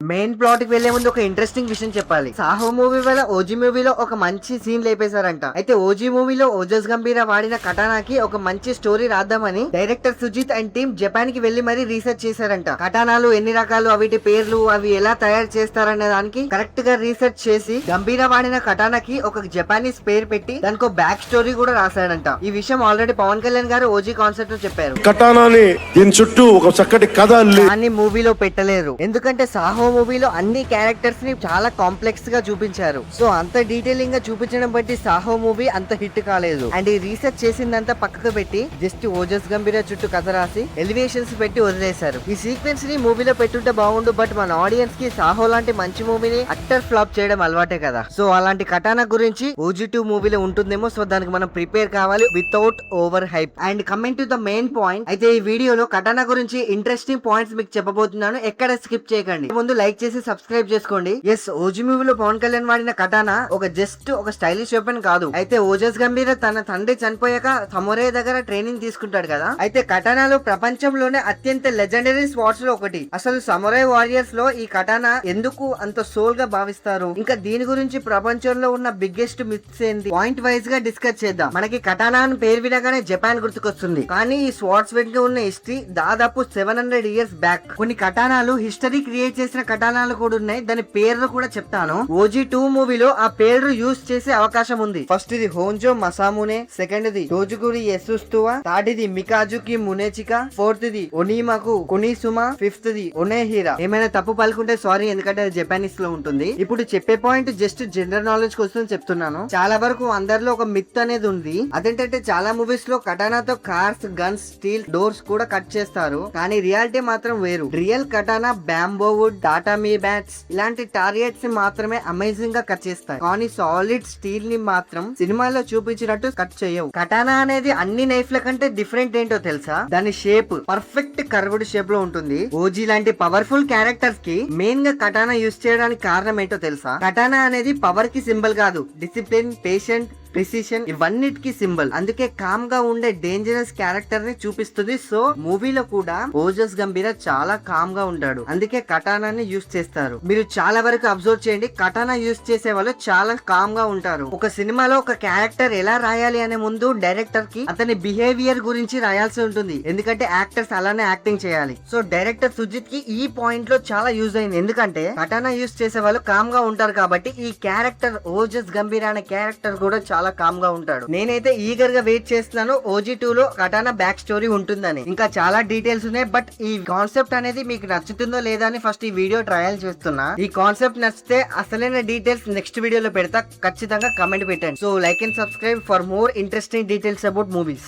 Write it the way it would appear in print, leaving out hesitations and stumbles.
Main plot కి వెళ్లే ముందు ఒక ఇంట్రెస్టింగ్ విషయం చెప్పాలి. సాహో మూవీ వల్ల ఓజీ మూవీలో ఒక మంచి సీన్ లేపేశారంట. అయితే ఓజీ మూవీలో ఓజస్ గంభీర వాడిన కటానాకి ఒక మంచి స్టోరీ రాద్దామని director Sujeeth and team Japan కి వెళ్లి మరీ రీసెర్చ్ చేశారంట. కటానాలు ఎన్ని రకాలు, అవిటి పేర్లు, అవి ఎలా తయారు చేస్తారనే దానికి కరెక్ట్ గా రీసెర్చ్ చేసి గంభీర వాడిన కటానాకి ఒక జపానీస్ పేరు పెట్టి దానికి బ్యాక్ స్టోరీ కూడా రాశాడంట. ఈ విషయం ఆల్రెడీ పవన్ కళ్యాణ్ గారు ఓజీ కాన్సెప్ట్ లో చెప్పారు. కటానాని దీని చుట్టూ ఒక చక్కటి కథ దాన్ని మూవీలో పెట్టలేరు, ఎందుకంటే సాహో మూవీలో అన్ని క్యారెక్టర్స్ ని చాలా కాంప్లెక్స్ గా చూపించారు. సో అంత డీటెయిలింగ్ గా చూపించడం బట్టి సాహో మూవీ అంత హిట్ కాలేదు. అండ్ ఈ రీసెర్చ్ చేసిందంతా పక్కకు పెట్టి జస్ట్ ఓజస్ గంభీర చుట్టూ కథ రాసి ఎలివేషన్స్ పెట్టి వదిలేశారు. ఈ సీక్వెన్స్ ని మూవీలో పెట్టుంటే బాగుండు, బట్ మన ఆడియన్స్ కి సాహో లాంటి మంచి మూవీని అట్టర్ ఫ్లాప్ చేయడం అలవాటే కదా. సో అలాంటి కటానా గురించి OG2 మూవీలో ఉంటుందేమో. సో దానికి మనం ప్రిపేర్ కావాలి without over hype. And coming to the main point, అయితే ఈ వీడియోలో కటానా గురించి ఇంట్రెస్టింగ్ పాయింట్స్ మీకు చెప్పబోతున్నాను. ఎక్కడ స్కిప్ చేయకండి. ముందు లైక్ చేసి సబ్స్క్రైబ్ చేసుకోండి. ఎస్, ఓజీ మూవీలో పవన్ కళ్యాణ్ వాడిన కటానా ఒక స్టైలిష్ వెపన్ కాదు. అయితే ఓజస్ గంభీర తన తండ్రి చనిపోయాక సమురే దగ్గర ట్రైనింగ్ తీసుకుంటాడు కదా. అయితే కటానాలో ప్రపంచంలోనే అత్యంత లెజెండరీ స్వాట్స్ లో ఒకటి. అసలు సమురే వారియర్స్ లో ఈ కటానా ఎందుకు అంత సోల్ గా భావిస్తారు, ఇంకా దీని గురించి ప్రపంచంలో ఉన్న బిగ్గెస్ట్ మిత్స్ ఏంది, పాయింట్ వైజ్ గా డిస్కస్ చేద్దాం. మనకి కటానా అని పేరు వినగానే జపాన్ గుర్తుకొస్తుంది, కానీ ఈ స్వాట్స్ వెనుక ఉన్న హిస్టరీ దాదాపు 700 ఇయర్స్ బ్యాక్. కొన్ని కటానాలు హిస్టరీ క్రియేట్ చేసిన కటానాలు కూడా ఉన్నాయి. దాని పేర్లు కూడా చెప్తాను. OG2 మూవీలో ఆ పేర్లు యూజ్ చేసే అవకాశం ఉంది. ఫస్ట్ ఇది హోంజో మసామునే, సెకండ్ ఇది డోజుగురి యసుస్తువా, థర్డ్ ఇది మికాజుకి మునేచికా, ఫోర్త్ ఇది ఒనీమకు కునిసుమా, ఫిఫ్త్ ఇది ఒనేహిరా. ఏమైనా తప్పు పలుకుంటే సారీ, ఎందుకంటే అది జపానీస్ లో ఉంటుంది. ఇప్పుడు చెప్పే పాయింట్ జస్ట్ జనరల్ నాలెడ్జ్ కోసం చెప్తున్నాను. చాలా వరకు అందరిలో ఒక మిత్ అనేది ఉంది. అదేంటంటే చాలా మూవీస్ లో కటానాతో కార్స్, గన్స్, స్టీల్ డోర్స్ కూడా కట్ చేస్తారు, కానీ రియాలిటీ మాత్రం వేరు. Real katana bamboo wood, tatami mats ఇలాంటి టార్గెట్స్ ని మాత్రమే అమేజింగ్ గా కట్ చేస్తాయి, కానీ సాలిడ్ స్టీల్ ని మాత్రం సినిమాలో చూపించినట్టు కట్ చేయవు. కటానా అనేది అన్ని నైఫ్ ల కంటే డిఫరెంట్ ఏంటో తెలుసా? దాని షేప్ పర్ఫెక్ట్ కర్వ్డ్ షేప్ లో ఉంటుంది. ఓజీ లాంటి పవర్ఫుల్ క్యారెక్టర్స్ కి మెయిన్ గా కటానా యూజ్ చేయడానికి కారణం ఏంటో తెలుసా? కటానా అనేది పవర్ కి సింబల్ కాదు, డిసిప్లిన్, పేషెంట్, ప్రిసిషన్ ఇవన్నిటికి సింబల్. అందుకే కామ్ గా ఉండే డేంజరస్ క్యారెక్టర్ ని చూపిస్తుంది. సో మూవీలో కూడా ఓజస్ గంభీర చాలా కామ్ గా ఉంటాడు, అందుకే కటానాని యూజ్ చేస్తారు. మీరు చాలా వరకు అబ్జర్వ్ చేయండి, కటానా యూజ్ చేసే వాళ్ళు చాలా కామ్ గా ఉంటారు. ఒక సినిమాలో ఒక క్యారెక్టర్ ఎలా రాయాలి అనే ముందు డైరెక్టర్ కి అతని బిహేవియర్ గురించి రాయాల్సి ఉంటుంది, ఎందుకంటే యాక్టర్స్ అలానే యాక్టింగ్ చేయాలి. సో డైరెక్టర్ సుజిత్ కి ఈ పాయింట్ లో చాలా యూజ్ అయింది, ఎందుకంటే కటానా యూజ్ చేసే వాళ్ళు కామ్ గా ఉంటారు కాబట్టి. ఈ క్యారెక్టర్ ఓజస్ గంభీర అనే క్యారెక్టర్ కూడా చాలా కామ్ గా ఉంటాడు. నేనైతే ఈగర్ గా వెయిట్ చేస్తున్నాను OG2 లో కటానా బ్యాక్ స్టోరీ ఉంటుందని. ఇంకా చాలా డీటెయిల్స్ ఉన్నాయి, బట్ ఈ కాన్సెప్ట్ అనేది మీకు నచ్చుతుందో లేదా అని ఫస్ట్ ఈ వీడియో ట్రయల్ చేస్తున్నా. ఈ కాన్సెప్ట్ నచ్చితే అసలైన డీటెయిల్స్ నెక్స్ట్ వీడియోలో పెడతా, ఖచ్చితంగా కమెంట్ పెట్టండి. So like and subscribe for more interesting details about movies.